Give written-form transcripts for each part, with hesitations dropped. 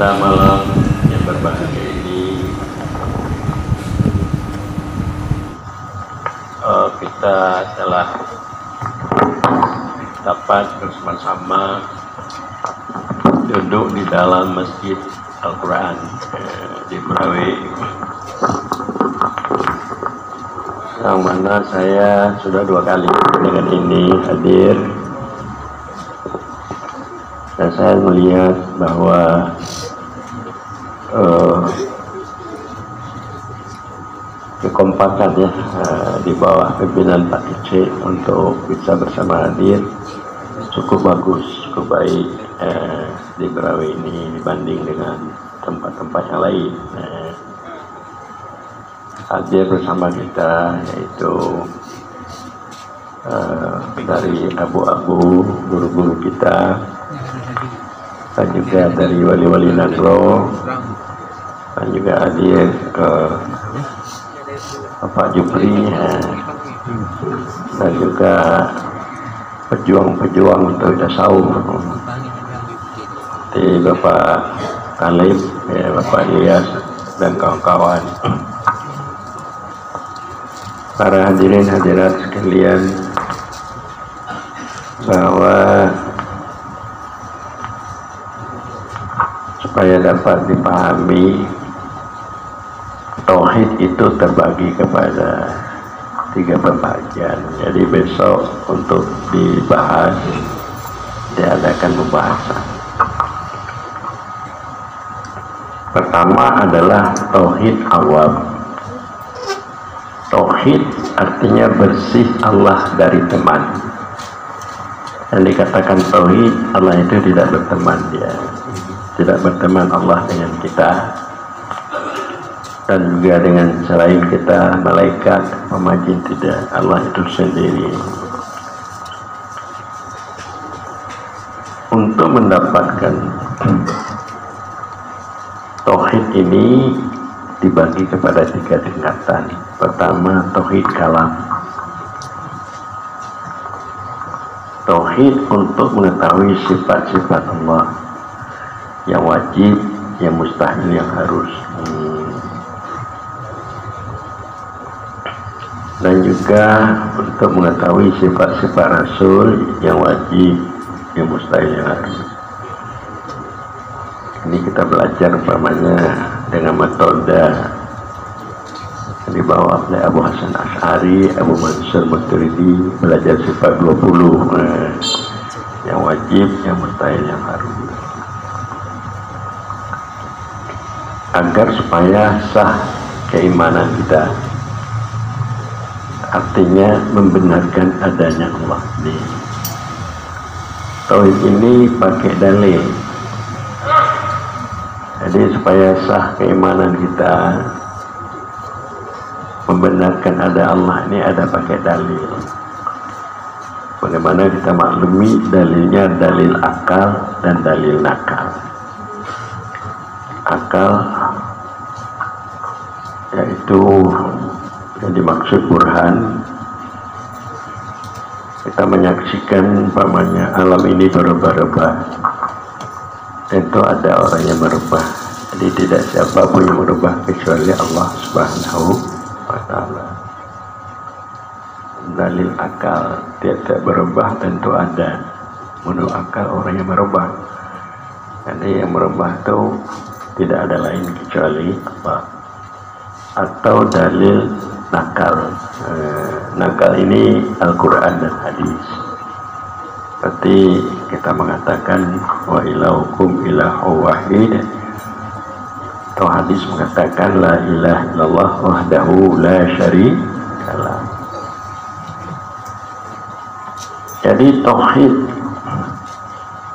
pada malam yang berbahagia ini kita telah dapat bersama-sama duduk di dalam Masjid Al-Quran di Merawi, yang mana saya sudah 2 kali dengan ini hadir, dan saya melihat bahwa kekompakan ya di bawah pimpinan Pak Ice untuk bisa bersama hadir cukup bagus, cukup baik di Merawi ini dibanding dengan tempat-tempat yang lain. Hadir bersama kita yaitu dari abu-abu guru-guru kita, dan juga dari wali-wali Nagro, dan juga hadir ke Bapak Jupri, dan juga pejuang-pejuang untuk tasawuf seperti Bapak Talib, Bapak Ilyas, dan kawan-kawan. Para hadirin hadirat sekalian, bahwa supaya dapat dipahami, tauhid itu terbagi kepada 3 pembagian. Jadi besok untuk dibahas diadakan pembahasan. Pertama adalah tauhid awam. Tauhid artinya bersih Allah dari teman. Yang dikatakan tauhid, Allah itu tidak berteman, dia tidak berteman Allah dengan kita, dan juga dengan selain kita, malaikat, pemajin, tidak. Allah itu sendiri. Untuk mendapatkan tauhid ini dibagi kepada 3 tingkatan. Pertama, tauhid kalam. Tauhid untuk mengetahui sifat-sifat Allah yang wajib, yang mustahil, yang harus. Dan juga untuk mengetahui sifat-sifat Rasul yang wajib, yang mustahil, yang harus. Ini kita belajar umpamanya dengan metode dibawa oleh Abu Hasan Asy'ari, Abu Mansur Maturidi, belajar sifat 20 yang wajib, yang mustahil, yang harus, agar supaya sah keimanan kita. Artinya membenarkan adanya Allah. Tauhid ini pakai dalil. Jadi supaya sah keimanan kita, membenarkan ada Allah ini ada pakai dalil. Bagaimana kita maklumi dalilnya? Dalil akal dan dalil nakal. Akal yaitu yang dimaksud burhan. Kita menyaksikan umpamanya alam ini berubah-ubah, itu ada orang yang merubah. Jadi tidak siapapun yang merubah kecuali Allah Subhanahu wa Ta'ala. Dalil akal tidak berubah, tentu ada menurut akal orang yang merubah. Jadi yang merubah itu tidak ada lain kecuali Allah. Atau dalil nakal. Nakal ini Al-Quran dan hadis. Seperti kita mengatakan wa ilahukum ilahu wahid, atau hadis mengatakan la ilaha illallah wahdahu la syarikalah. Jadi tauhid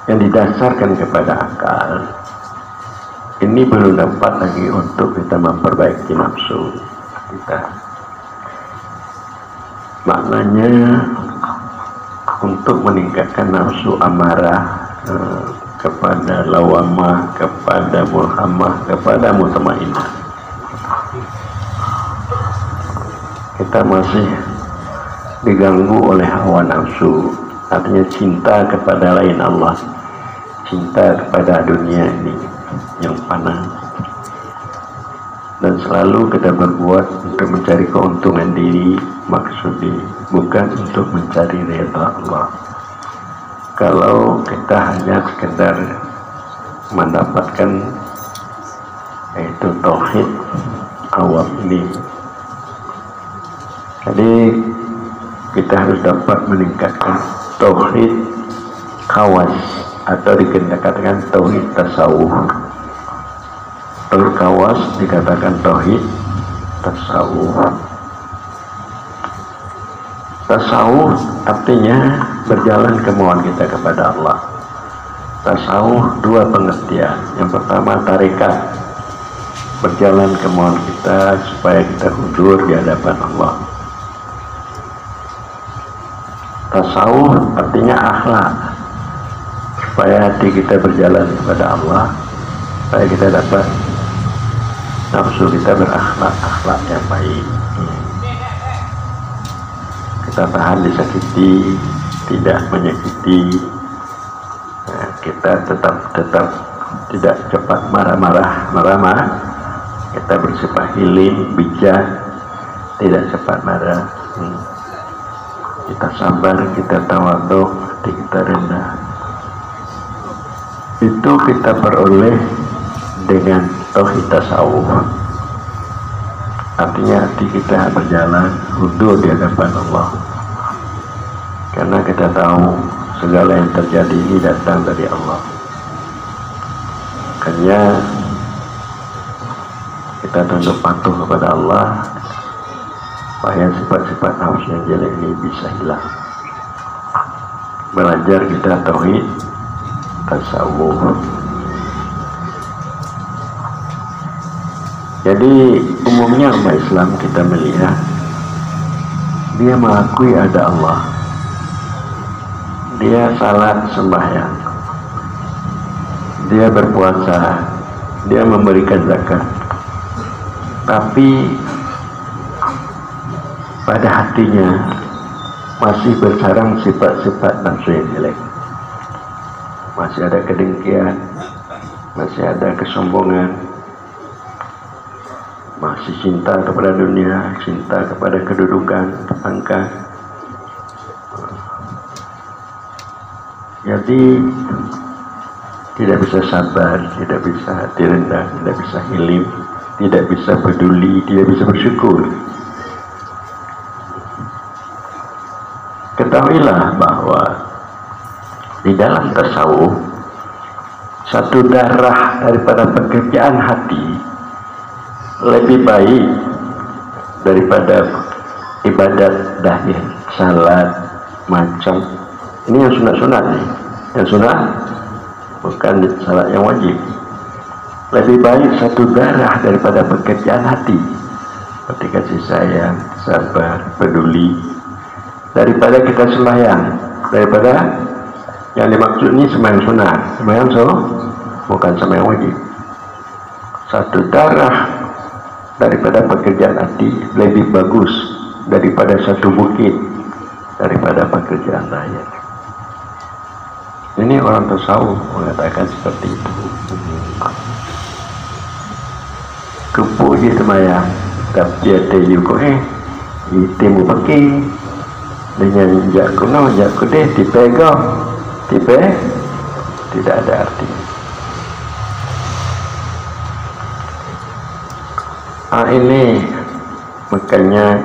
yang didasarkan kepada akal ini belum dapat lagi untuk kita memperbaiki nafsu kita. Maknanya untuk meningkatkan nafsu amarah kepada lawamah, kepada mulhamah, kepada mutmainnah. Kita masih diganggu oleh hawa nafsu, artinya cinta kepada lain Allah, cinta kepada dunia ini. yang fana. Dan selalu kita berbuat untuk mencari keuntungan diri, maksudnya bukan untuk mencari ridha Allah. Kalau kita hanya sekedar mendapatkan yaitu tauhid awam ini, jadi kita harus dapat meningkatkan tauhid khawas atau dikatakan tauhid tasawuf. Tauhid khawas dikatakan tauhid tasawuf. Tasawuf artinya berjalan kemauan kita kepada Allah. Tasawuf dua pengertian. Yang pertama tarekat, berjalan kemauan kita supaya kita hudur di hadapan Allah. Tasawuf artinya akhlak, supaya hati kita berjalan kepada Allah, supaya kita dapat nafsu kita berakhlak yang baik. Kita tahan disakiti, tidak menyakiti. Nah, kita tetap tidak cepat marah. Kita bersifat hilim, bijak, tidak cepat marah. Kita sabar, kita tawadhu, hati kita rendah. Itu kita peroleh dengan tauhid tasawuf. Artinya hati kita berjalan hudur di hadapan Allah. Karena kita tahu segala yang terjadi ini datang dari Allah. Makanya kita tunduk patuh kepada Allah supaya sifat-sifat nafsu yang jelek ini bisa hilang. Belajar kita tauhid tasawuf. Jadi umumnya umat Islam kita melihat dia mengakui ada Allah, dia salat sembahyang, dia berpuasa, dia memberikan zakat, tapi pada hatinya masih bersarang sifat-sifat nafsu yang jelek. Masih ada kedengkian, masih ada kesombongan, masih cinta kepada dunia, cinta kepada kedudukan, pangkat. Jadi tidak bisa sabar, tidak bisa hati rendah, tidak bisa hilim, tidak bisa peduli, tidak bisa bersyukur. Ketahuilah bahwa di dalam tasawuf satu darah daripada pekerjaan hati lebih baik daripada ibadat dahir, salat, macam. Ini yang sunat-sunat nih. Yang sunat bukan salat yang wajib. Lebih baik satu darah daripada pekerjaan hati, seperti kasih sayang, sabar, peduli, daripada kita sembahyang, daripada yang dimaksud ini sembahyang sunat. Sembahyang bukan sembahyang wajib. Satu darah daripada pekerjaan hati lebih bagus daripada satu bukit daripada pekerjaan lahir. Ini orang tasawuf mengatakan seperti itu. Kepuk je sembahyang, tapi ada juga itimu pakai dengan jak kuno, jak kudeh dipegang, tidak ada arti. Ini makanya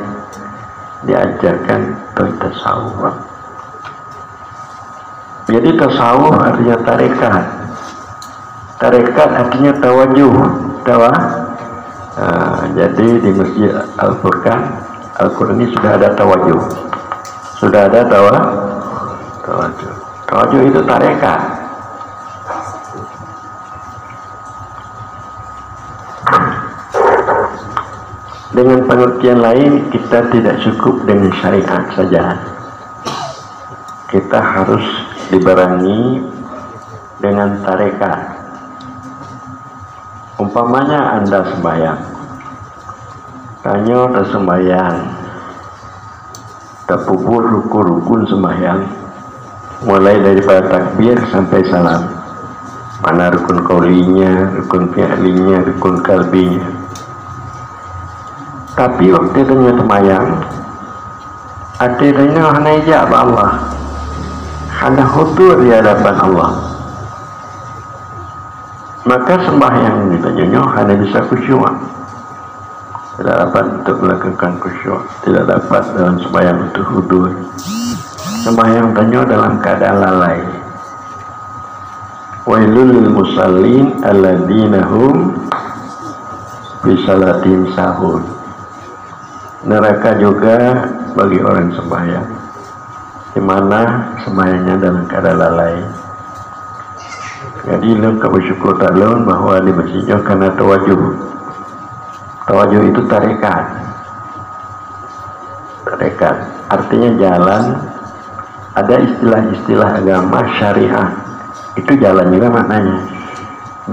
diajarkan tasawuf. Jadi tasawuf artinya tarekat. Tarekat artinya tawajuh. Jadi di Masjid Al-Furqan, Al-Quran ini sudah ada tawajuh. Sudah ada tawajuh. Tawajuh itu tarekat. Dengan pengertian lain, kita tidak cukup dengan syariat saja. Kita harus dibarengi dengan tarekat. Umpamanya Anda sembahyang, tanya sembahyang, tapubur rukun sembahyang, mulai daripada takbir sampai salam. mana rukun kaulinya, rukun fi'linya, rukun kalbinya. Tapi waktu tanya semayang, akhirnya hanya ijab Allah, hanya hudur di hadapan Allah. Maka sembahyang ditanya hanya bisa khusyuk, tidak dapat untuk melakukan khusyuk, tidak dapat dalam sembahyang untuk hudur. Sembahyang tanya dalam keadaan lalai. Wailul lil musallin alladzina hum fi salatihim sahun. Neraka juga bagi orang sembahyang, di mana sembahyangnya dalam keadaan lalai. Jadi lu bersyukur ta'ala bahwa di masjidnya karena tawajuh. Tawajuh itu tarekat. Tarekat artinya jalan. Ada istilah-istilah agama syariah. Itu jalan juga maknanya.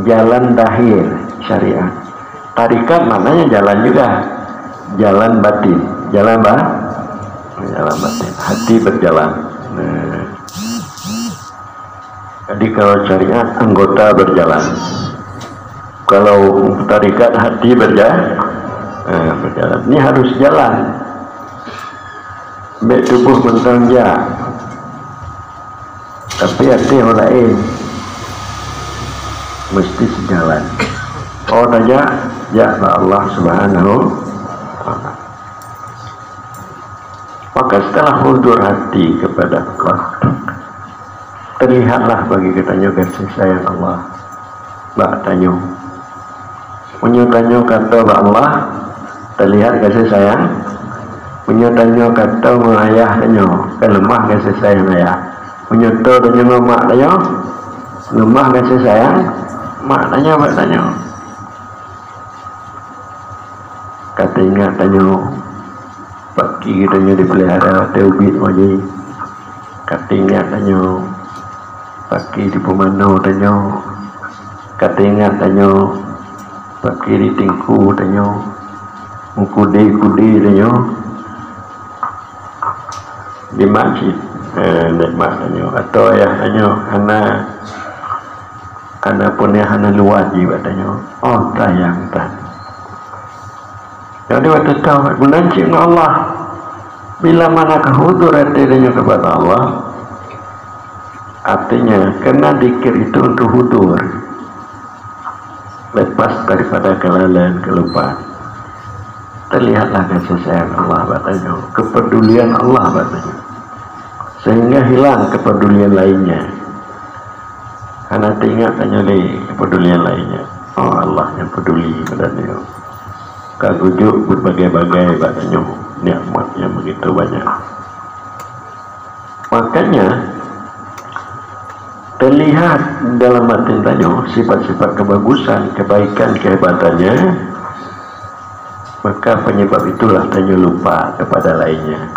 Jalan dahir syariah. Tarekat maknanya jalan juga. Jalan batin. Jalan batin. Hati berjalan. Nah. Jadi kalau syariat anggota berjalan, kalau tarekat hati berjalan, berjalan. Ini harus jalan. Baik tubuh bentang ya, tapi hati yang lain mesti sejalan. Oh tanya ya Allah Subhanahu wa ta'ala. Maka setelah hudur hati kepada Allah, terlihatlah bagi katanya kasih sayang Allah. Bak tanyo menyotanyo kata Allah, terlihat kasih sayang. Menyotanyo kata mengayah tanyo, kan lemah kasih sayang ayah. Menyoto tanyo mak tanyo, lemah kasih sayang mak tanyo, bak tanyo. Kata ingat tanyo, pagi tanyo dipelihara teubit wajib. Kata ingat tanyo, pagi di pemanau tanyo, kata ingat tanyo, pagi di tingku tanyo, mukudi tanyo, di masjid, mak tanyo, atau ayah tanyo, hana punya hana luar jiwa tanyo, oh tayang tan. Jadi waktu tahu menanci Allah, bila mana kehudur hati tanyo kepada Allah. Artinya, karena zikir itu untuk hudur, lepas daripada kelalaian, kelupaan. Terlihatlah kasih sayang Allah batanya, kepedulian Allah batanya, sehingga hilang kepedulian lainnya. Karena ingat tanya lagi kepedulian lainnya. Oh Allah yang peduli padanya. Kagujuk berbagai-bagai batanya, nikmat yang begitu banyak. Makanya terlihat dalam batin tanyo sifat-sifat kebagusan, kebaikan, kehebatannya. Maka penyebab itulah tanyo lupa kepada lainnya.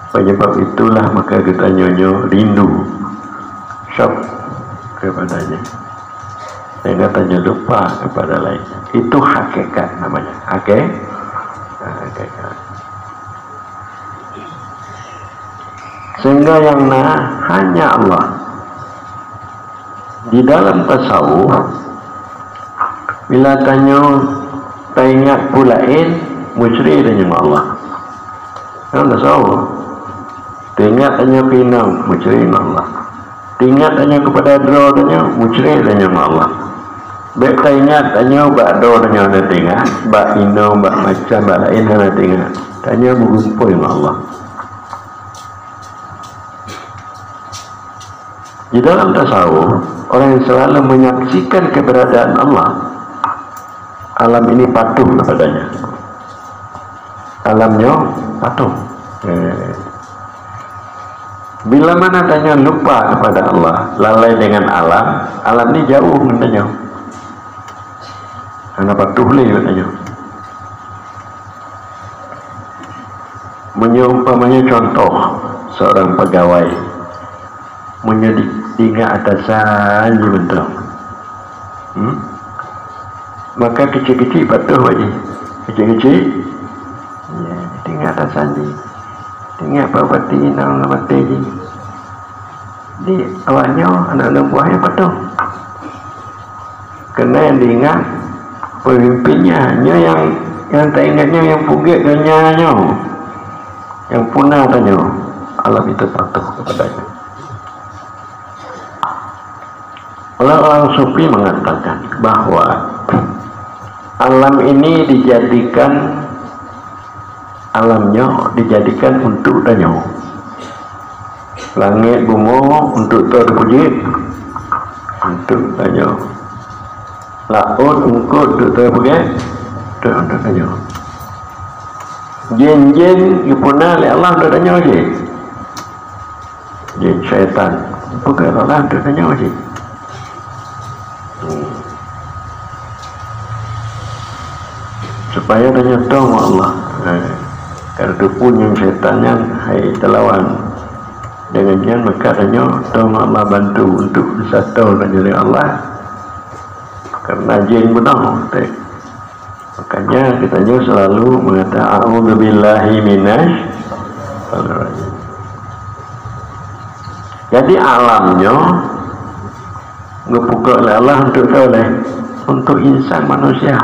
Penyebab itulah maka kita nyonyo rindu, syok kepadanya, sehingga tanyo lupa kepada lainnya. Itu hakikat namanya. Hakikat. Sehingga yang hanya Allah. Di dalam tasawuf, bila tanya teringat pulain, musyrik dengan Allah. Dalam tasawuf, teringat tanya pinang, musyrik dengan Allah. Teringat tanya kepada dro, tanya musyrik dengan Allah. Baik teringat tanya bak do, tanya ada teringat, bak ino, bak macam, bak lain ada teringat. Tanya berkumpul dengan Allah. Di dalam tasawuf, orang yang selalu menyaksikan keberadaan Allah, alam ini patuh kepadanya. Alamnya patuh. Bila mana tanya lupa kepada Allah, lalai dengan alam ini jauh katanya. Karena patuh lagi katanya. Menyumpamanya contoh seorang pegawai menjadi tinggal atasan je betul. Maka kecil-kecil patuh lagi. Kecil-kecil ya, tinggal atasan je. Tinggal bapati nama mati je. Di awalnya anak-anak buahnya patuh. Kena yang diingat pemimpinnya, hanya yang tak ingatnya yang pugit dunianya, yang punah tanya, alam itu patuh kepadanya. Orang sufi mengatakan bahwa alam ini alamnya dijadikan untuk tanya, langit bumi untuk terpuji, untuk tanya, laut untuk terpuji, untuk tanya. Jin-jin dipunah oleh Allah untuk tanya je. Jin syaitan bukan Allah untuk tanya je. Supaya tanya tahu Allah. Kalau tu punya syaitannya, hai terlawan dengan dia, maka tanya tahu Allah bantu untuk satu dari Allah. Karena jin benar. Makanya kita selalu mengatakan a'udzubillahi minasyaitonirrajim. Jadi alamnya dibuka oleh Allah untuk insan manusia.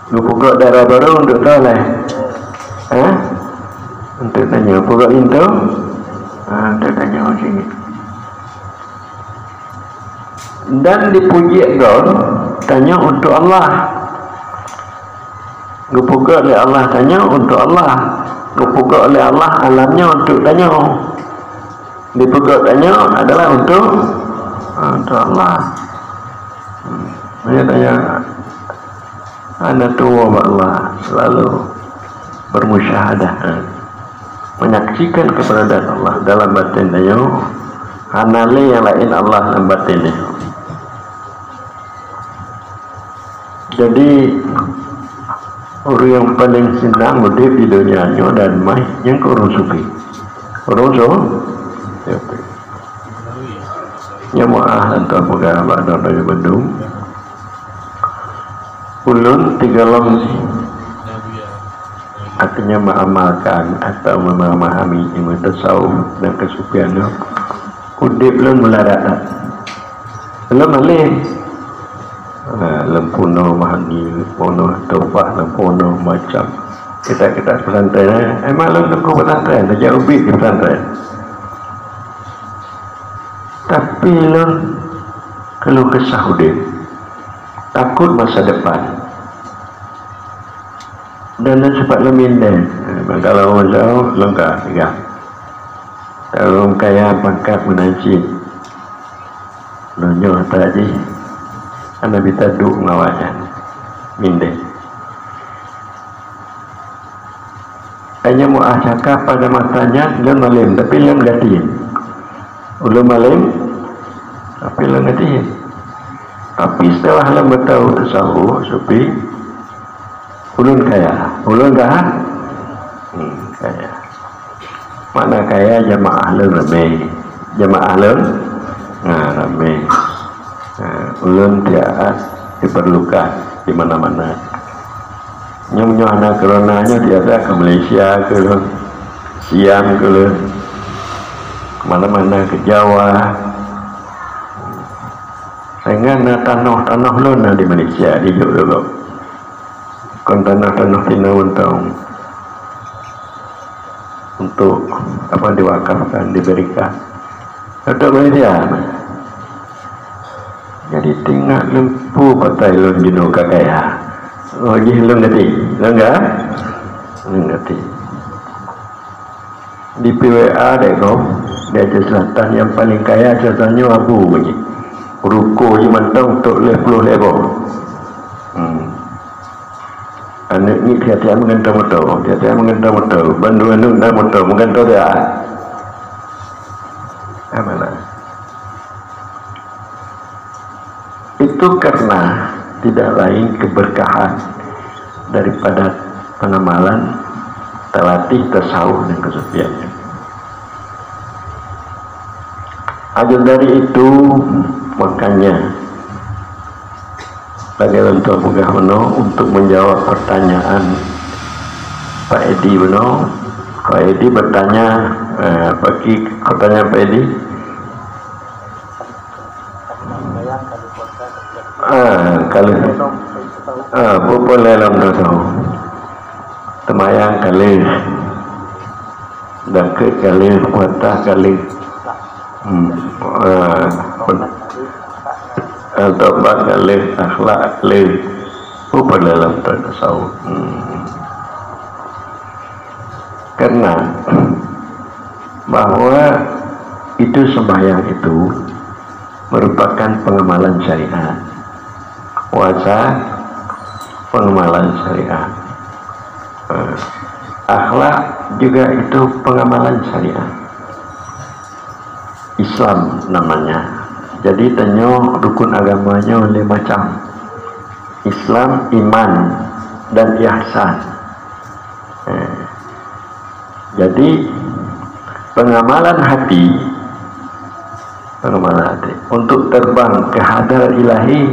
Dibuka darah baru untuk untuk tanya buka itu untuk tanya sini. Dan dipuji tanya untuk Allah. Dibuka oleh Allah tanya untuk Allah. Dibuka oleh Allah alamnya untuk tanya. Dibuka tanya adalah untuk Allah. Dia tanya, anda tua Allah selalu bermusyahadah, menyaksikan keberadaan Allah dalam batin dia. Anali yang lain Allah dalam batin dia. Jadi orang yang paling senang hidup di dunia dan mai yang orang sufi. Orang sufi. Jemaah atau pegawai dari Bandung. Ulun tigalom artinya mengamalkan atau memahami ilmu tasawuf dan kesufian. Udip lun melaratan. Belum malih. Lempuno mahani, lempuno tofah, lempuno macam. Kita pesantren. Malam tu pesantren, saja ubi di pesantren. Tapi lun kalau kesah udip, takut masa depan. Dan cepat leminden. Kalau jauh lengkap tiga. Kalau kaya pangkat menanci, nonyo tadi, anda bisa duk ngawajan, minden. Hanya mau cakap pada matanya, lem malim, tapi lem gatiin. Ulum malim, tapi lem gatiin. Tapi setelah lem bertahu tasawuf, sufi, ulun kaya, ulun kah? Kaya. Mana kaya jamaah lun ramai, jamaah lun ramai. Ulun tidak diperlukan di mana-mana. Nyonya anak coronanya tiada ke Malaysia, ke Siam, ke mana-mana, ke Jawa. Sehingga tanah lun di Malaysia di dulu. Kon tanah Cina untuk apa diwakafkan, diberikan untuk Malaysia. Jadi tinggal lempu patai lun jenuh kakaya. Oh jih lun ngati. Di PWA dekau di Aceh Selatan yang paling kaya contohnya Abu bunyi. Ruko je mantau untuk 10 lebo. Anak ni tiap-tiap mengentar motor, bandung dah motor mengentar dia. Mana? Itu karena tidak lain keberkahan daripada pengamalan terlatih tasawuf dan kesufiannya. Ajar dari itu makanya bagi Tuan Pugah Beno untuk menjawab pertanyaan Pak Edi Beno. Pak Edi bertanya bagi pertanyaan Pak Edi. Kalau boleh dalam tahu temayang kali dan ke kali kuatah kali tobat kali akhlak kali boleh dalam tasawuf. Karena bahwa itu sembahyang itu merupakan pengamalan syariat, puasa pengamalan syariat, akhlak juga itu pengamalan syariat. Islam namanya. Jadi tanya rukun agamanya 5 macam. Islam, iman, dan ihsan. Jadi pengamalan hati untuk terbang ke hadarat ilahi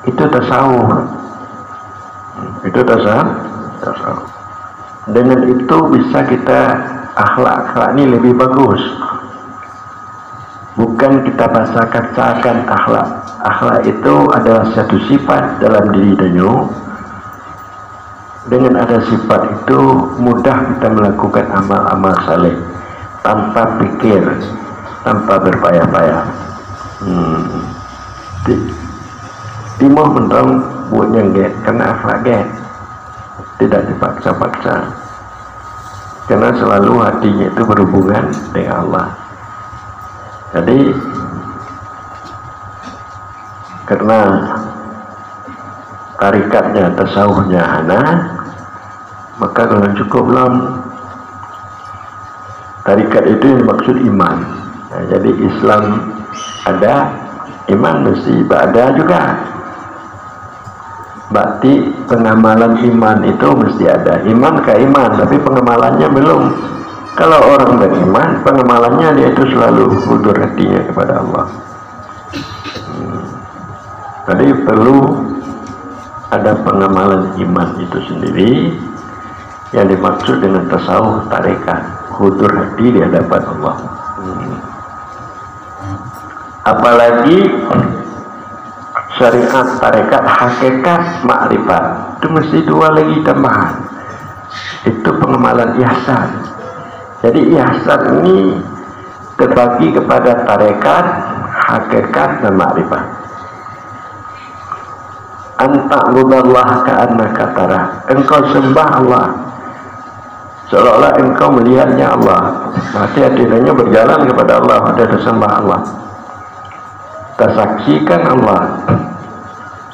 itu tasawuf. Itu tasawuf. Dengan itu bisa kita akhlak ini lebih bagus. Bukan kita bahasa-kacakan akhlak. Akhlak itu adalah satu sifat dalam diri danyo. Dengan ada sifat itu mudah kita melakukan amal-amal saleh tanpa pikir, tanpa berpayah-payah. Timur mentong buatnya get karena akhlak get tidak dipaksa-paksa. Karena selalu hatinya itu berhubungan dengan Allah. Jadi karena tarikatnya, tasawufnya hana, maka kalau cukup belum tarikat itu yang maksud iman. Nah, jadi Islam ada, iman mesti ada juga. Berarti pengamalan iman itu mesti ada. Iman ke iman, tapi pengamalannya belum. Kalau orang beriman, pengamalannya dia itu selalu hudur hatinya kepada Allah. Jadi perlu ada pengamalan iman itu sendiri yang dimaksud dengan tasawuf tarekat, hudur hati di hadapan Allah. Apalagi syariat tarekat hakikat makrifat itu mesti 2 lagi tambahan. Itu pengamalan ihsan. Jadi ihsan ini terbagi kepada tarekat, hakikat, dan makrifat. Anta'budallah ka'annaka tarah. Engkau sembah Allah seolah-olah engkau melihatnya Allah. Berarti artinya berjalan kepada Allah, ada sembah Allah. Tersaksikan Allah,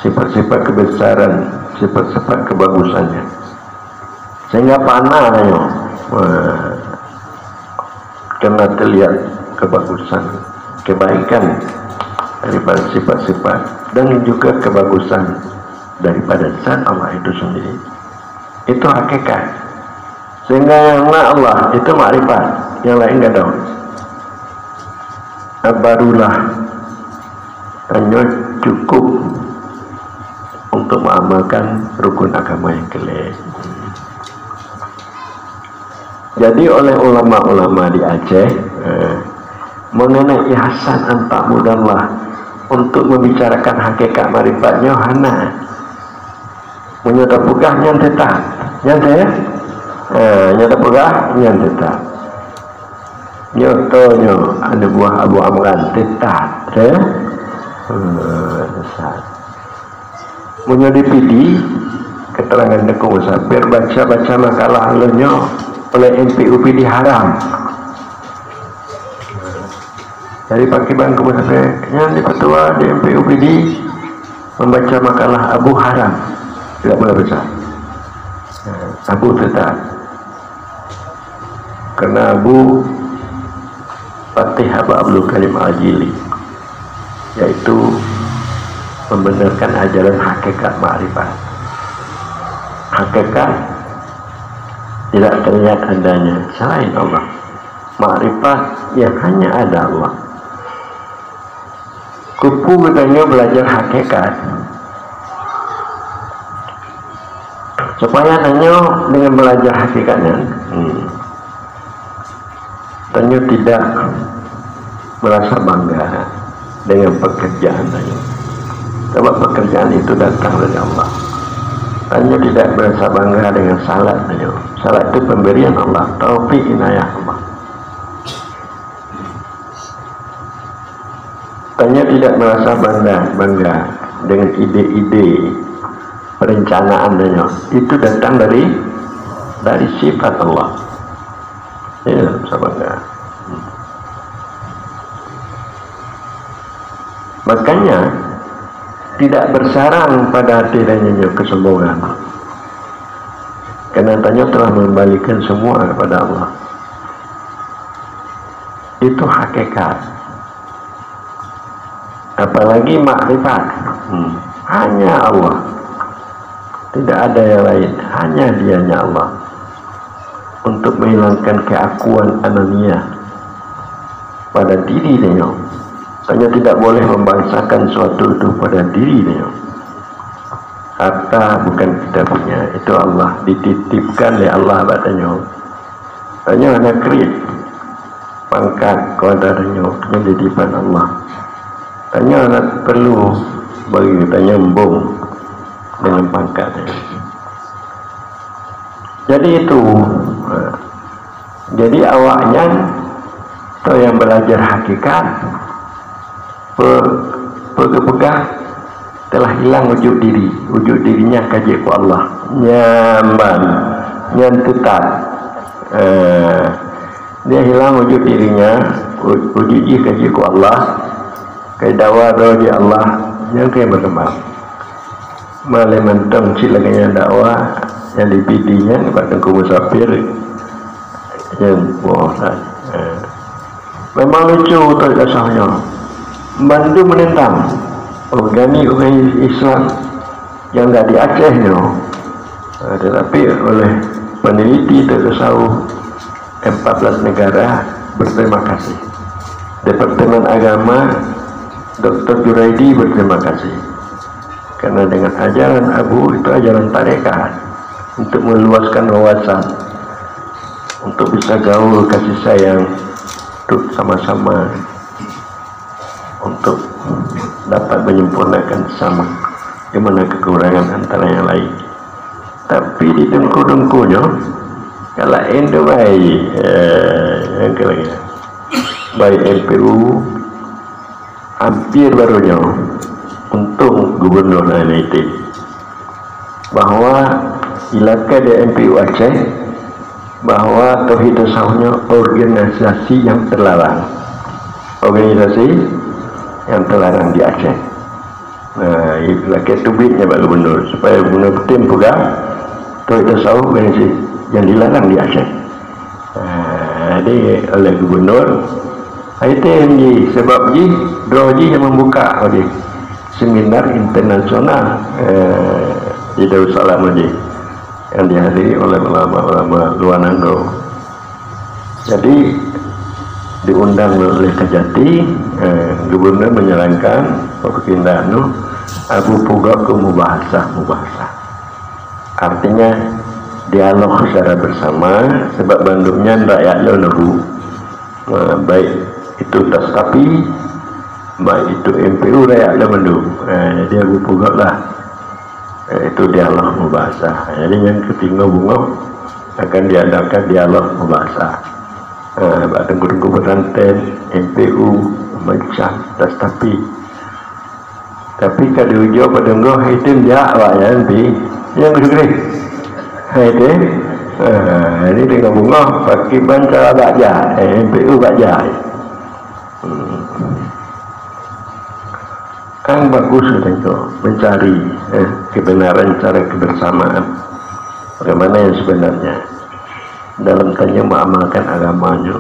sifat-sifat kebesaran, sifat-sifat kebagusannya, sehingga panahnya karena terlihat kebagusan, kebaikan daripada sifat-sifat dan juga kebagusan daripada zat Allah itu sendiri. Itu hakikat. Sehingga yang Allah itu makrifat, yang lain enggak tahu. Barulah hanya cukup untuk mengamalkan rukun agama yang kelima. Jadi oleh ulama-ulama di Aceh mengenai ihsan anta'budallah untuk membicarakan hakikat marifatnya hana menyata pugah nyantetan nyata pugah nyantetan nyotonyo ada buah Abu Amran tetat menyodipidi keterangan deku musafir baca makalah lenyo oleh MPUPD haram. Dari pakai bangku musafir yang di petua di MPUPD membaca makalah Abu haram, tidak boleh baca Abu tetap, karena Abu Fatih Abdul Karim Al-Jili, yaitu membenarkan ajaran hakikat ma'rifat. Hakikat tidak terlihat adanya selain Allah. Ma'rifat yang hanya ada Allah. Kupu katanya belajar hakikat supaya nanya dengan belajar hakikatnya tanya tidak merasa bangga dengan pekerjaan tanya, Sebab pekerjaan itu datang dari Allah. Tanya tidak merasa bangga dengan salat. Salat itu pemberian Allah, taufik inayah Allah. Tanya tidak merasa bangga dengan ide-ide perencanaan tanya. Itu datang dari sifat Allah. Ya, merasa bangga. Makanya tidak bersarang pada hati dan kesombongan. Karena tanya telah mengembalikan semua kepada Allah. Itu hakikat. Apalagi makrifat. Hanya Allah. Tidak ada yang lain. Hanya dianya Allah. Untuk menghilangkan keakuan ananiyah pada diri dia. Tanya tidak boleh membangsakan suatu itu pada diri dia. Harta bukan kita punya, itu Allah dititipkan oleh Allah katanya. Tanya anak kredit pangkat kaudaranya yang titipan Allah. Tanya anak perlu bagi kita nyambung dengan pangkatnya. Jadi itu. Jadi awaknya itu yang belajar hakikat. Pegang telah hilang wujud dirinya kaji ku Allah nyaman nyantutan dia hilang wujud dirinya wujud kaji ku Allah kaidawa di Allah yang kayak berkembang malai mentang cilaganya dakwah yang dipidinya pada ku musafir yang bosan memang lucu tu kasahnya bantu menentang organisasi Islam yang tidak di Aceh tetapi oleh peneliti tersau 14 negara berterima kasih. Departemen Agama Dr. Juraidi berterima kasih karena dengan ajaran Abu itu ajaran tarekat untuk meluaskan wawasan, untuk bisa gaul kasih sayang, untuk sama-sama untuk dapat menyempurnakan sama gimana kekurangan antara yang lain. Tapi di dengku-dengkunya kalau Indo baik yang kelagi baik NPU hampir barunya untung gubernur itu bahwa ilaka di NPU Aceh bahwa tauhid tasawufnya organisasi yang terlarang, organisasi yang terlarang di Aceh. Nah, itulah ketubiknya Pak Gubernur supaya gubernur tim pegang tauhid tasawuf organisasi yang dilarang di Aceh. Jadi oleh gubernur itu sebab Droji yang membuka seminar internasional di Darussalam yang dihadiri oleh ulama-ulama luar Nangro. Jadi diundang oleh Kejati, gubernur menyarankan Pemerintahan Abu Pugak ke mubahasah. Artinya dialog secara bersama sebab bandungnya rakyat leluhu baik itu Taskapi baik itu MPU rakyat leluhu. Jadi Abu Pugak lah itu dialog mubahasah. Jadi yang ketiga bunga akan diadakan dialog mubahasah. Tengku-tengku beranten MPU macam Taskapi. Tapi kalau ujian pada engkau itu dia awaknya nanti yang gede itu ini dengan bunga pakai banca baca MPU baca kan bagus itu mencari kebenaran cara kebersamaan bagaimana yang sebenarnya dalam tanya mengamalkan agamanya.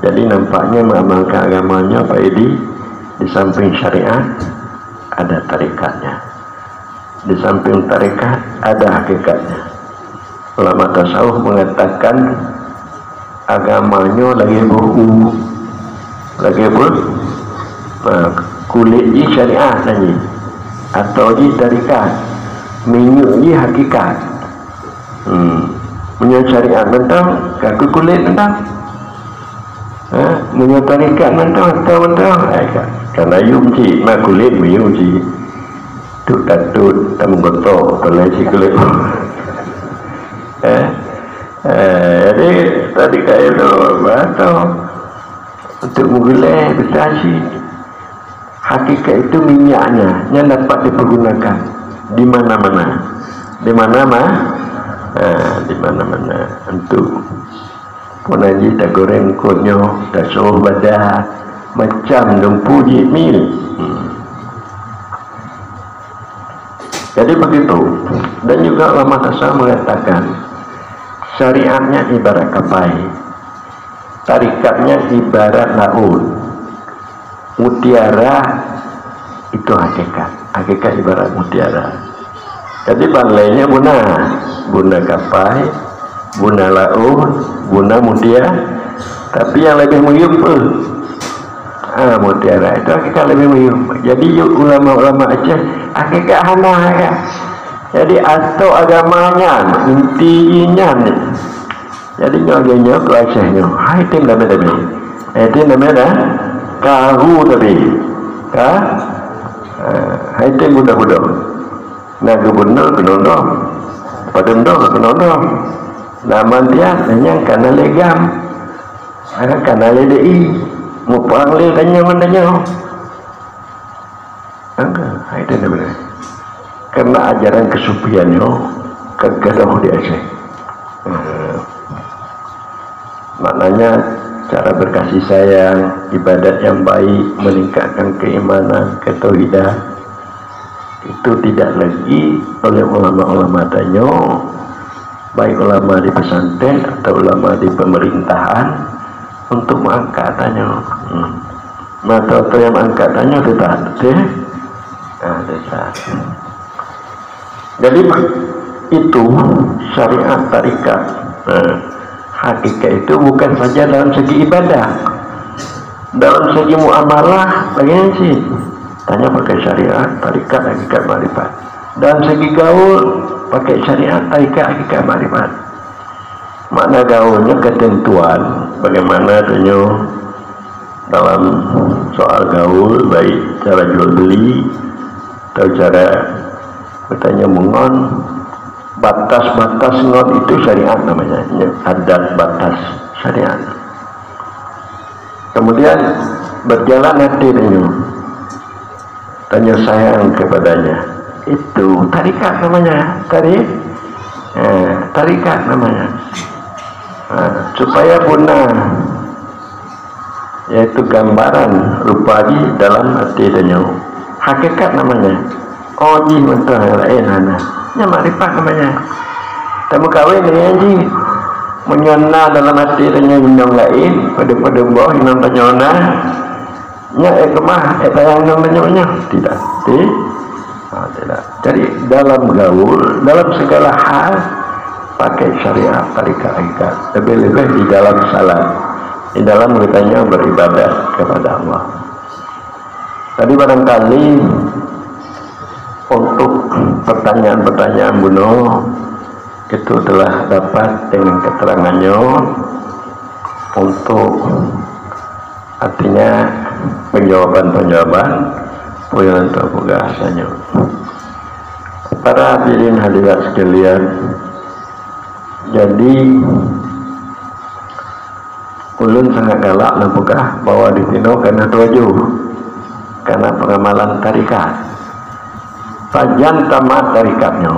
Jadi nampaknya mengamalkan agamanya Pak Edi di samping syariat ada tarikatnya, di samping tarikat ada hakikatnya. Ulama tasawuf mengatakan agamanya lagi buku kulit di syariat lagi atau di tarikat minyak di hakikat. Punya syariat tentang kaku kulit tentang menyotarikan mentah karena yumci nak kulit yumci tu tatut tamu gotok boleh si kulit jadi tadi kaya tu atau untuk menggulai bersaksi hakikat itu minyaknya yang dapat dipergunakan di mana-mana untuk punaji tak goreng konyo tak suruh badah macam dumpu mil. Jadi begitu. Dan juga ulama tasawuf mengatakan syariatnya ibarat kapai, tarikatnya ibarat laut, mutiara itu hakikat ibarat mutiara. Jadi balainya guna kapai, guna laut, guna mutiara, tapi yang lebih mengimpul mutiara itu hakikat lebih mengimpul. Jadi ulama-ulama Aceh hakikat hana ya. Jadi atau agamanya intinya nih. Jadi nyogenya ke Acehnya hai tim namanya itu namanya kahu tapi hai tim budak-budak nah gubernur kenono padendong kenono nama dia hanya karena legam karena LDI mau panggil tanya mandanya hai tim namanya karena ajaran kesufiannya kagak di Aceh. Maknanya cara berkasih sayang, ibadat yang baik, meningkatkan keimanan, ketauhidan itu tidak lagi oleh ulama-ulama tanyo, baik ulama di pesantren atau ulama di pemerintahan untuk mengangkat tanyo. Mata yang mengangkat tanyo tidak. Jadi itu syariat tarikat hakikat itu bukan saja dalam segi ibadah, dalam segi muamalah bagaimana sih tanya pakai syariat tarikat hakikat makrifat, dalam segi gaul pakai syariat tarikat hakikat makrifat. Makna gaulnya ketentuan bagaimana tanya dalam soal gaul, baik cara jual beli atau cara bertanya mengon, batas-batas ngon itu syariat namanya, adat batas syariat. Kemudian berjalan hati tanya sayang kepadanya, itu tarikat namanya, tarikat namanya. Supaya punah, yaitu gambaran rupaji dalam hati tanya, hakikat namanya. Oji mentah lain nya makrifat namanya. Tamu kawin ni anji menyona dalam hati tanya bindang lain pada bawah yang tanyona nya kemah tayang namanya tidak tidak. Jadi dalam gaul, dalam segala hal pakai syariat tarikat hakikat, lebih-lebih di dalam salat, di dalam bertanya beribadah kepada Allah. Tadi barangkali untuk pertanyaan-pertanyaan bunuh itu telah dapat dengan keterangannya untuk artinya penjawaban-penjawaban punya untuk pembahasannya. Para hadirin hadirat sekalian, jadi ulun sangat galak nampakah bahwa di sini karena tujuh karena pengamalan tarikat. Pajan tamat tarikatnya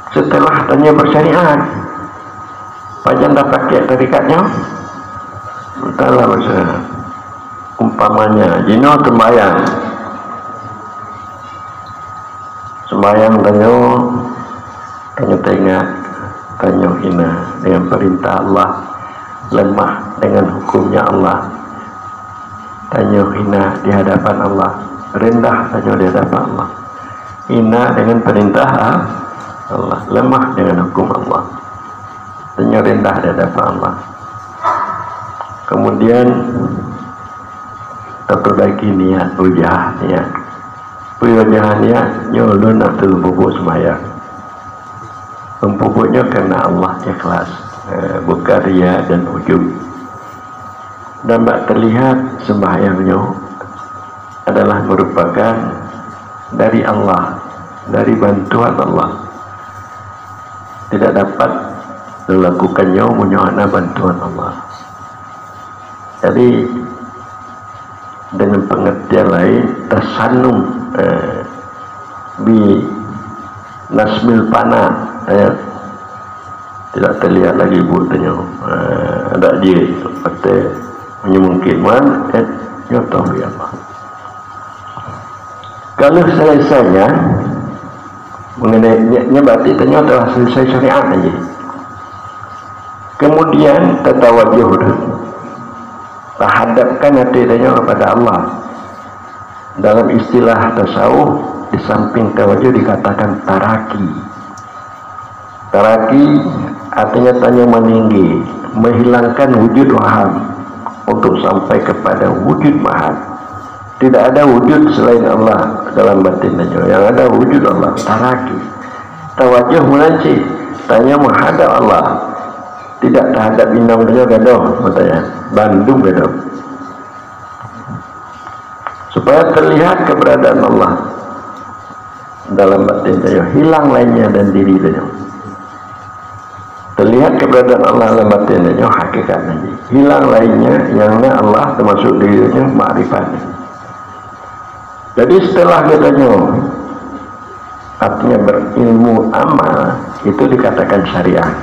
setelah tanya bersyariat pajan dah pakai tarikatnya entahlah masa umpamanya jino sembayang tanya tengah tanya hina dengan perintah Allah, lemah dengan hukumnya Allah, tanya hina di hadapan Allah, rendah tanya di hadapan Allah, hina dengan perintah Allah, lemah dengan hukum Allah, tanya rendah di hadapan Allah. Kemudian terperbaiki niat ujah niat niat nyolun atau bubuk semayang membubuknya karena Allah ikhlas, bukan ria dan ujub. dan tak terlihat sembahyangnya adalah merupakan dari Allah, dari bantuan Allah. Tidak dapat melakukannya menyuana bantuan Allah. Jadi dengan pengertian lain, tasannum bi nasmil pana, tidak terlihat lagi buktinya. Ada dia kata menyemungkinkan nyata bi Allah. Kalau selesainya mengenai berarti tanya telah selesai syariat aja. Kemudian tatawajuh hadapkan hati tanya kepada Allah. Dalam istilah tasawuf, di samping tawajuh dikatakan taraki. Taraki artinya tanya meninggi, menghilangkan wujud waham untuk sampai kepada wujud mahal. Tidak ada wujud selain Allah dalam batinnya. Yang ada wujud Allah, taraki. Tawajuh melanci, tanya menghadap Allah. Tidak terhadap inam dia gadoh, katanya. Bandung gadoh. Supaya terlihat keberadaan Allah dalam batinnya, hilang lainnya dan diri dia. Terlihat keberadaan Allah dalam batinnya, hakikatnya. Hilang lainnya, yang Allah termasuk dirinya, ma'rifatnya. Jadi setelah katanya artinya berilmu amal, itu dikatakan syariah.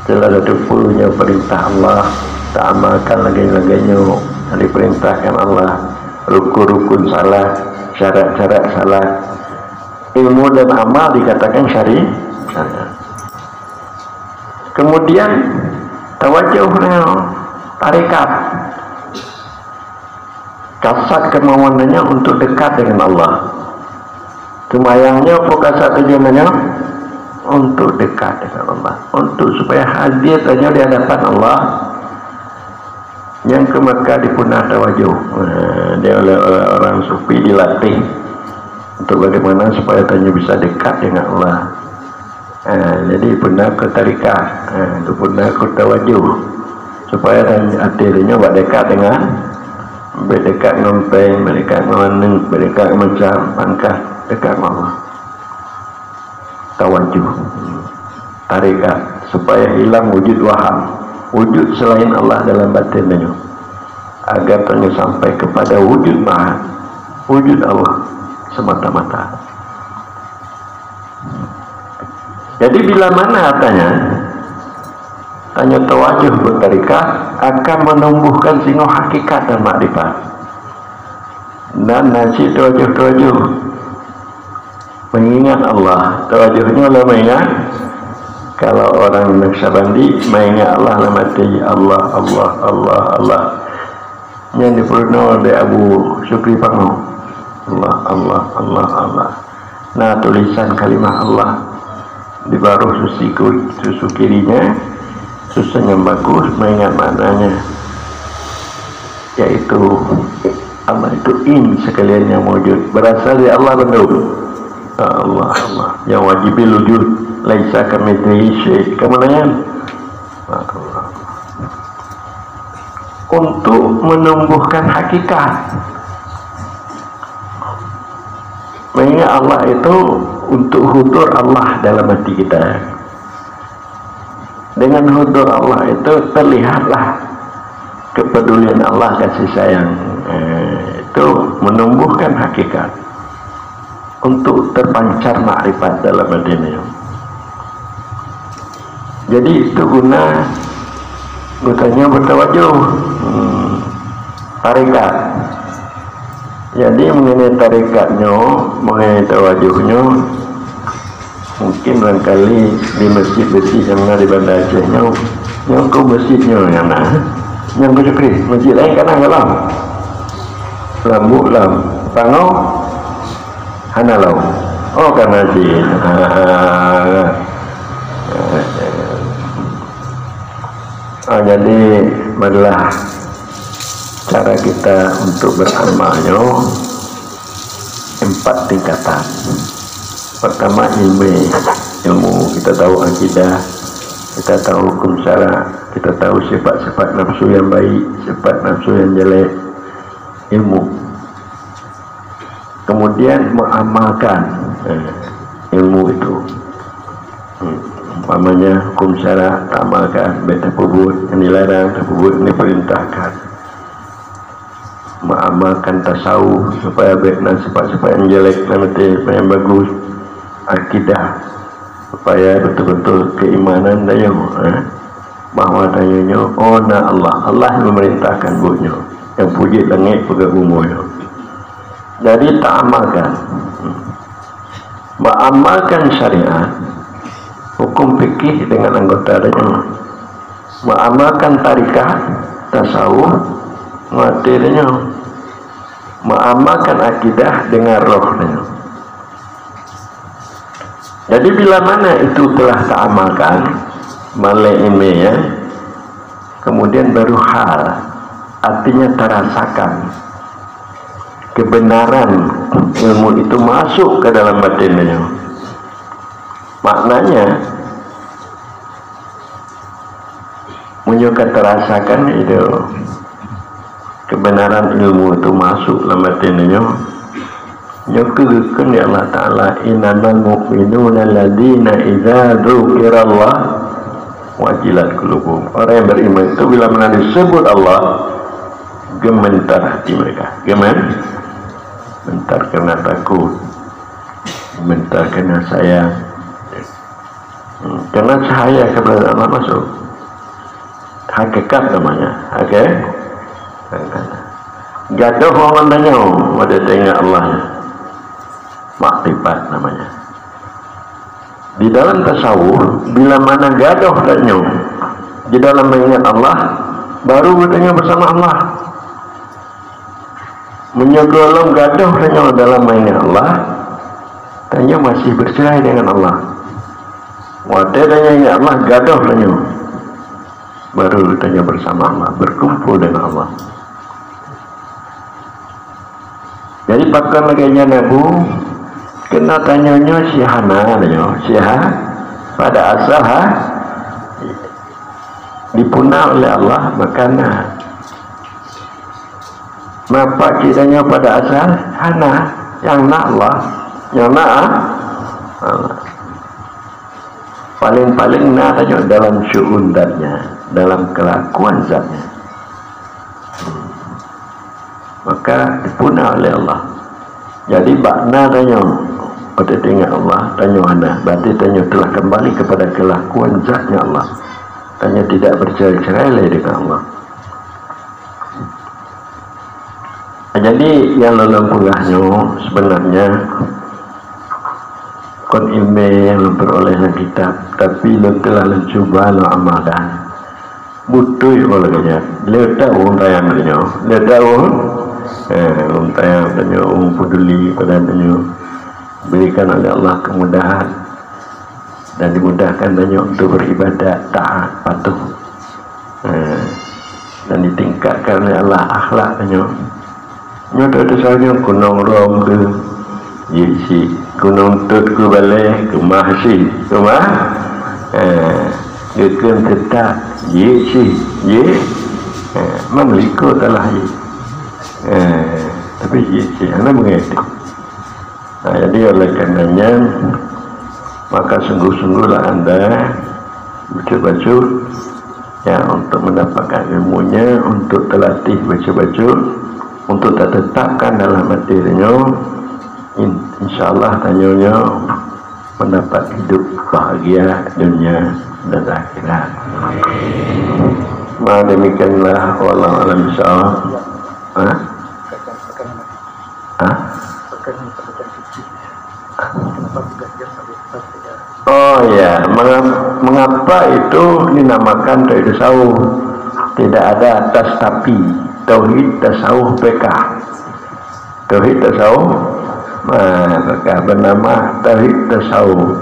Setelah satu puluhnya perintah Allah, tak amalkan lagi-laginya yang diperintahkan Allah, rukun-rukun salat, syarat-syarat salat, ilmu dan amal dikatakan syariah. Kemudian tawajuhnya tarekat, kasat kemauannya untuk dekat dengan Allah. Semayangnya kasat tujuannya untuk dekat dengan Allah, untuk supaya hadir tanya di hadapan Allah. Yang ke Mekah dipunah tawajuh, dia oleh orang sufi dilatih untuk bagaimana supaya tanya bisa dekat dengan Allah. Jadi punah ke tarikah, itu punah ke tawajuh supaya tanya hatinya buat dekat dengan berdekat ngempeng, berdekat meneng, berdekat macam pangkah dekat Allah. Tawajuh, tarekat, supaya hilang wujud waham, wujud selain Allah dalam batinnya, agar tanya sampai kepada wujud mahal, wujud Allah semata-mata. Jadi bila mana tanya tawajuh bertarekat akan menumbuhkan sino hakikat dan makrifat. Dan nasi tawajuh mengingat Allah, tawajuhnya adalah mengingat. Kalau orang Naksabandi mengingat Allah dalam hati, Allah Allah Allah Allah, yang dipurno oleh Abu Syukri Pango, Allah Allah Allah Allah. Nah, tulisan kalimah Allah di baruh susu kirinya, susun yang bagus mengingat maknanya, yaitu Allah itu sekalian yang wujud, berasal dari Allah benar. Allah Allah yang wajibil wujud, laisa kamitslihi syai'. Kemudian Allah untuk menumbuhkan hakikat, mengingat Allah itu untuk hudur Allah dalam hati kita. Dengan hudur Allah itu terlihatlah kepedulian Allah, kasih sayang. Itu menumbuhkan hakikat untuk terpancar makrifat dalam batinnya. Jadi itu gunanya bertawajuh, tarekat. Jadi mengenai tarekatnya, mengenai tawajuhnya, mungkin barangkali di masjid-masjid yang ada di Banda Acehnya, yang ke masjidnya yang ke Syukri, masjid lain kan alam lambu lam pangau hanalau, oh kan masjid. Jadi adalah cara kita untuk beramalnya 4 tingkatan. Pertama ilmu, kita tahu akidah, kita tahu hukum syara, kita tahu sifat-sifat nafsu yang baik, sifat nafsu yang jelek, ilmu. Kemudian mengamalkan ilmu itu. Umpamanya hukum syara tak amalkan, beta pebut yang dilarang, terpebut yang diperintahkan. Mengamalkan tasawuf supaya baik dan sifat-sifat yang jelek nanti yang bagus, akidah supaya betul-betul keimanan dayo bahawa tanyanya Allah yang memerintahkan buatnya, yang puji langit pegang bumi. Jadi tak amalkan, mengamalkan syariat, hukum fikih dengan anggota danya, mengamalkan tarikat tasawuf materinya, mengamalkan akidah dengan rohnya. Jadi bila mana itu telah tak amalkan malai ini ya, kemudian baru hal, artinya terasakan kebenaran ilmu itu masuk ke dalam batinnya. Maknanya menyuka terasakan itu kebenaran ilmu itu masuk dalam batinnya. Nyukurkan ya Allah Ta'ala, innamal mu'minuna alladhina idza dzukirallah wajilat qulubuhum. Orang yang beriman itu bila mana disebut Allah, gemetar hati mereka. Gemetar karena takut, gemetar karena sayang. Karena cahaya kepada Allah masuk. Hakikat namanya. Gaduh orang tanya, pada tengok Allah. Makrifat namanya. Di dalam tasawuf, bila mana gaduh tanya di dalam mengingat Allah, baru bertanya bersama Allah. Menyogolong gaduh tanya dalam mengingat Allah, tanya masih bercerai dengan Allah. Wadah tanya ingat Allah, gaduh tanya, baru tanya bersama Allah, berkumpul dengan Allah. Jadi pakar lagi Nabu kena tanyanya si Hana, pada asal dipunah oleh Allah makana. Maka kitanya pada asal Hana yang nak Allah, yang nak Allah. Paling-paling nak tanya dalam syu'un zatnya, dalam kelakuan zatnya. Maka dipunah oleh Allah. Jadi makna tanya pada tengok Allah, tanya Hana, berarti tanya telah kembali kepada kelakuan zatnya Allah. Tanya tidak bercerai-cerai lagi dengan Allah. Jadi yang dalam pulahnya sebenarnya kon ilmu yang memperoleh kitab, tapi telah mencuba amalkan. Butuh kalau kaya, letak orang tayang tanya, letak orang tayang tanya, orang peduli pada tanya, berikan oleh Allah kemudahan dan dimudahkan tanya untuk beribadat, taat, patuh, dan ditingkatkan oleh Allah akhlak tanya. Nyata dasarnya kunong rom ke yisi, kunong tut ke balai ke mahsi, ke mah, kekem tetap yisi, memliko telah tapi yisi, anda mengerti. Jadi oleh karenanya maka sungguh-sungguhlah anda baca-baca ya untuk mendapatkan ilmunya, untuk terlatih baca-baca, untuk tetapkan dalam materinya, insyaallah tanyanya mendapat hidup bahagia dunia dan akhirat. Demikianlah wallahu a'lam bishawab. Oh ya, mengapa itu dinamakan tauhid tasawuf? Tidak ada atas tapi. Tauhid tasawuf PK. Tauhid tasawuf PK bernama tauhid tasawuf.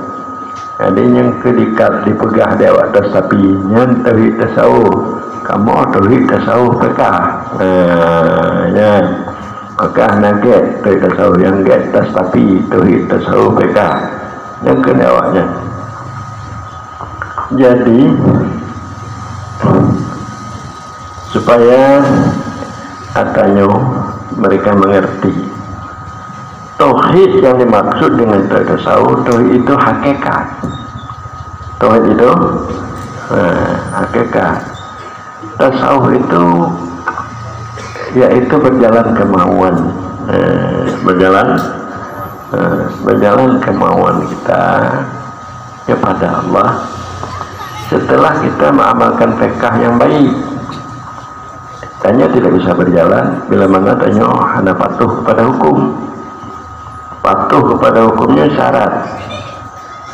Jadi yang kedikat dipegah di atas tapi yang tauhid tasawuf. Kamu tauhid tasawuf PK. Ya. Maka naget tauhid tasawuf yang get tas tapi tauhid tasawuf PK. Yang kena awaknya. Jadi supaya katanya mereka mengerti tauhid yang dimaksud dengan tasawuf. Tauhid itu hakikat. Tauhid itu hakikat. Tasawuf itu yaitu berjalan kemauan, berjalan kemauan kita kepada Allah setelah kita mengamalkan fiqh yang baik. Tanya tidak bisa berjalan bila mana tanya hanya patuh kepada hukum. Patuh kepada hukumnya syarat,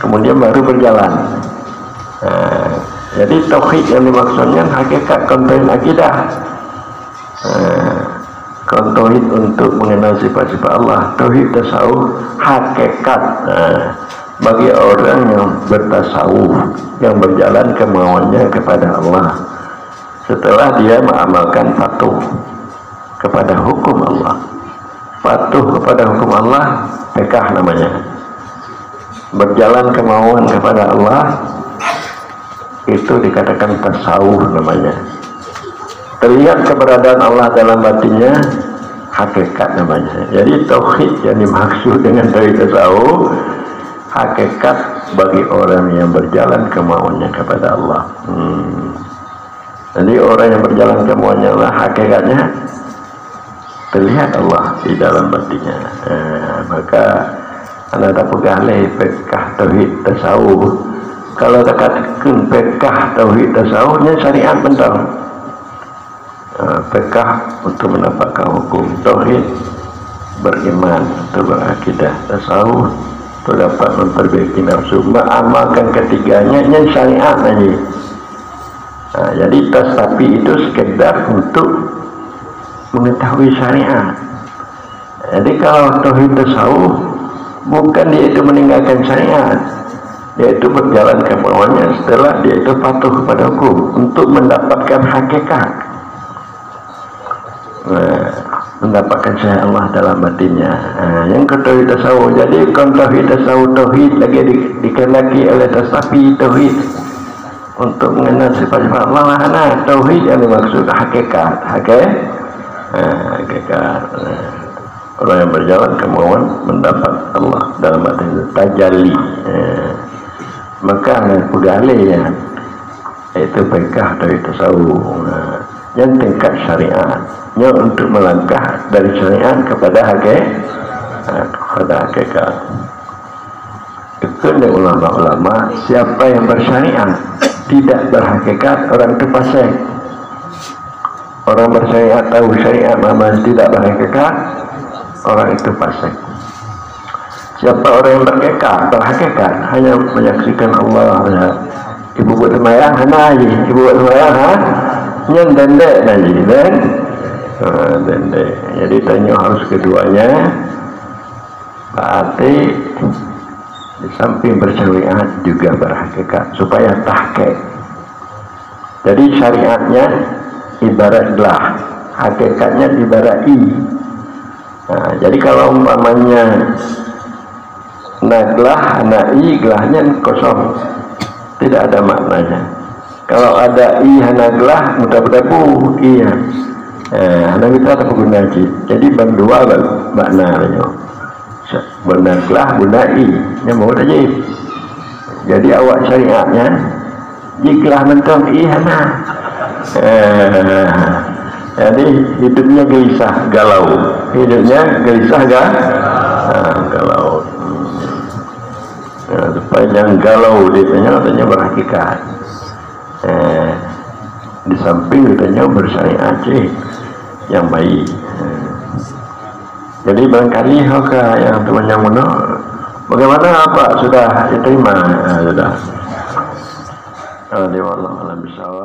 kemudian baru berjalan. Jadi tauhid yang dimaksudnya hakikat konten akidah, tauhid untuk mengenal sifat-sifat Allah. Tauhid tasawuf hakikat bagi orang yang bertasawuf, yang berjalan kemauannya kepada Allah setelah dia mengamalkan patuh kepada hukum Allah. Patuh kepada hukum Allah fiqh namanya. Berjalan kemauan kepada Allah itu dikatakan tasawuf namanya. Terlihat keberadaan Allah dalam batinnya hakikat namanya. Jadi tauhid yang dimaksud dengan tauhid tasawuf hakikat bagi orang yang berjalan kemauannya kepada Allah. Jadi orang yang berjalan kemauannya Allah hakikatnya terlihat Allah di dalam batinnya. Maka anda tak pegalih fiqh tauhid tasawuf. Kalau tak katakan fiqh tauhid tasawufnya syariat betul. Fiqh untuk mendapatkan hukum, tauhid beriman untuk berakidah, tasawuf untuk dapat memperbaiki nafsu, mengamalkan ketiganya yang syariat lagi. Jadi tapi itu sekedar untuk mengetahui syariat. Jadi kalau tauhid tasawuf bukan dia itu meninggalkan syariat, dia itu berjalan kemauannya setelah dia itu patuh kepada hukum untuk mendapatkan hakikat, mendapatkan syariat Allah dalam batinnya. Yang ke tauhid tasawuf. Jadi kalau tauhid tasawuf, tauhid lagi dikehendaki oleh tasafi tauhid untuk mengenal sifat-sifat Allah. Tauhid yang dimaksud hakikat, hakikat. Orang yang berjalan kemauan mendapat Allah dalam arti tajalli. Maka pegalih itu fiqh dari tasawuf. Yang tingkat syariat, yang untuk melangkah dari syariat kepada hakikat. Itu dari ulama-ulama, siapa yang bersyariat tidak berhakikat, orang itu fasik. Orang bersyariat tahu syariat namun tidak berhakikat, orang itu fasik. Siapa orang yang berhakikat hanya menyaksikan Allah. Ibu buat semayang hana aja, ibu buat semayang nyen dendek aja dan dendek. Jadi tanya harus keduanya. Berarti di samping bersyariat juga berhakikat supaya tahqiq. Jadi syariatnya ibarat gelah, hakikatnya ibarat i. Jadi kalau umpamanya naglah, i, gelahnya kosong, tidak ada maknanya. Kalau ada i hanaglah, mudah-mudahan iya. Hana kita tak guna jadi berdua maknanya. Benarlah guna i, yang mau aja. Jadi awak syariatnya, jiklah mentong i hana. Jadi hidupnya gelisah, galau. Hidupnya gelisah galau. Sepanjang galau dia tanya berhakikat. Di samping ditanya bersyariat yang baik. Jadi barangkali yang temannya muno, bagaimana apa sudah diterima sudah. Alhamdulillah, alam bisawab.